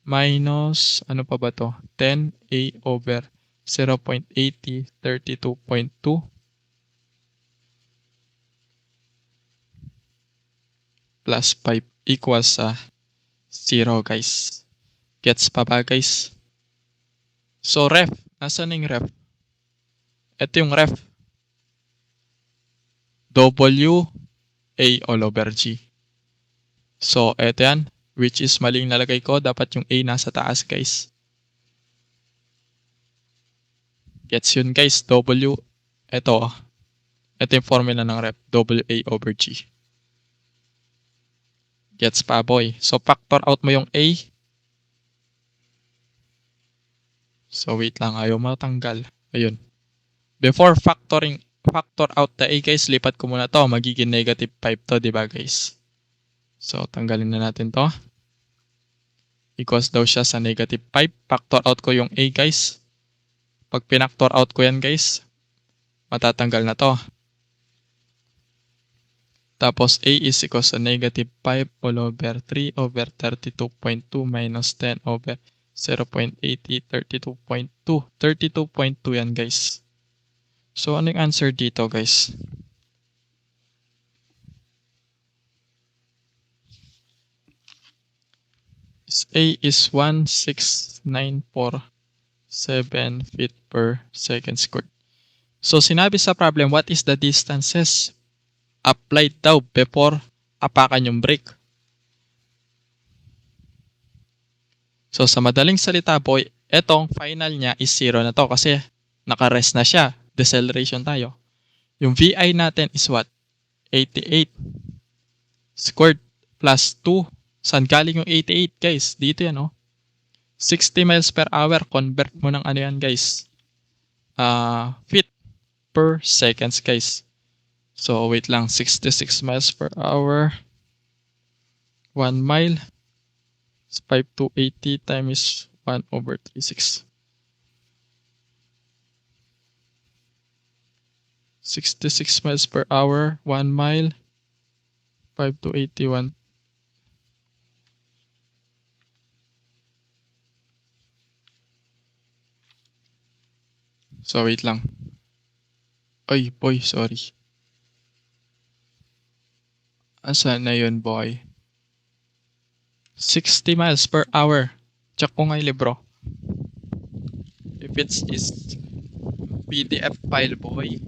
Speaker 1: Minus, ano pa ba to? 10A over 0.80, 32.2. Plus 5 equals sa 0, guys. Gets pa ba guys? So ref, nasaan yung ref? Ito yung ref. W A all over G. So ito yan, which is maling nalagay ko. Dapat yung A nasa taas guys. Gets yun guys, W. Ito yung formula ng ref. W A over G. Gets pa boy. So factor out mo yung A. So wait lang, ayaw matanggal. Ayun. Before factor out the A guys, lipat ko muna to. Magiging negative 5 to, di ba guys? So tanggalin na natin to. Equals daw siya sa negative 5. Factor out ko yung A guys. Pag pinactor out ko yan guys, matatanggal na to. Tapos A is equals sa negative 5 all over 3 over 32.2 minus 10 over 0.80, 32.2. 32.2 yan guys. So ano yung answer dito guys? A is 1694 7 feet per second squared. So, sinabi sa problem, what is the distances applied daw before apakan yung brake? So, sa madaling salita boy, etong final niya is 0 na to kasi naka-rest na siya. Deceleration tayo. Yung VI natin is what? 88 squared plus 2. Saan galing yung 88 guys? Dito yan 60 miles per hour. Convert mo ng ano yan guys? Feet per seconds guys. So wait lang. 66 miles per hour. 1 mile. 5 to 80 times 1 over 36. 66 miles per hour. 1 mile. 5 to 81. So wait lang. Ay boy, sorry. Asan na yun boy? 60 miles per hour. Check ko nga yung libro. If it's is PDF file boy.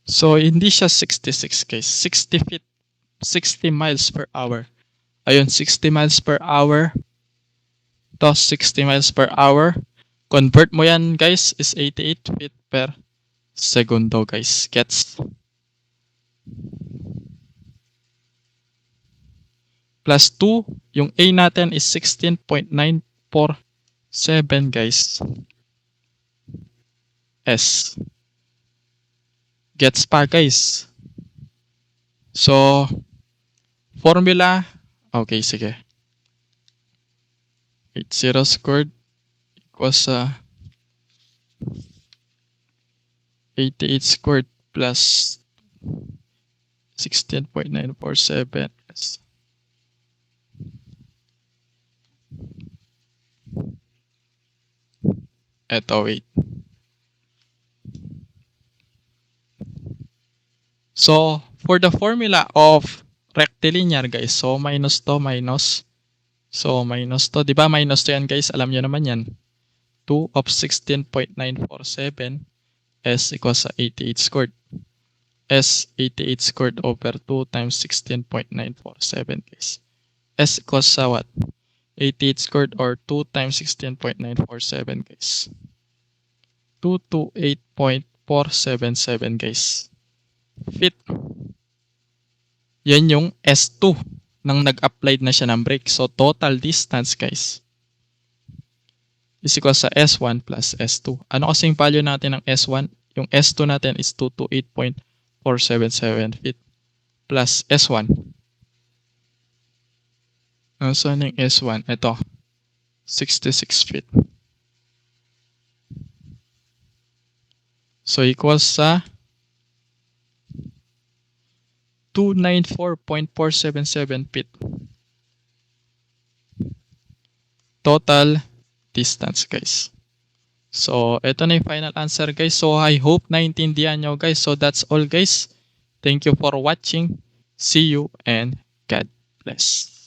Speaker 1: So, hindi siya 66 guys. 60 feet, 60 miles per hour. Ayun, 60 miles per hour. To 60 miles per hour. Convert mo yan guys is 88 feet per segundo guys. Gets? Plus 2, yung A natin is 16.947 guys. S. Gets pa guys. So, formula. Okay, sige. 80 squared equals 88 squared plus 16.947. Eto, wait. So, for the formula of rectilinear guys, so minus to, minus. So, minus to. Diba minus to yan guys? Alam nyo naman yan. 2 of 16.947 S equals 88 squared. S 88 squared over 2 times 16.947 guys. S equals what? 88 squared or 2 times 16.947 guys. 228.477 guys. Feet. Yan yung S2 nang nag-applied na siya ng brake. So, total distance guys is equal sa S1 plus S2. Ano kasing value natin ng S1? Yung S2 natin is 228.477 feet plus S1. Saan yung S1? Ito. 66 feet. So, equals sa 294.477 feet. Total distance guys. So, ito na yung final answer guys. So, I hope naintindihan nyo guys. So, that's all guys. Thank you for watching. See you and God bless.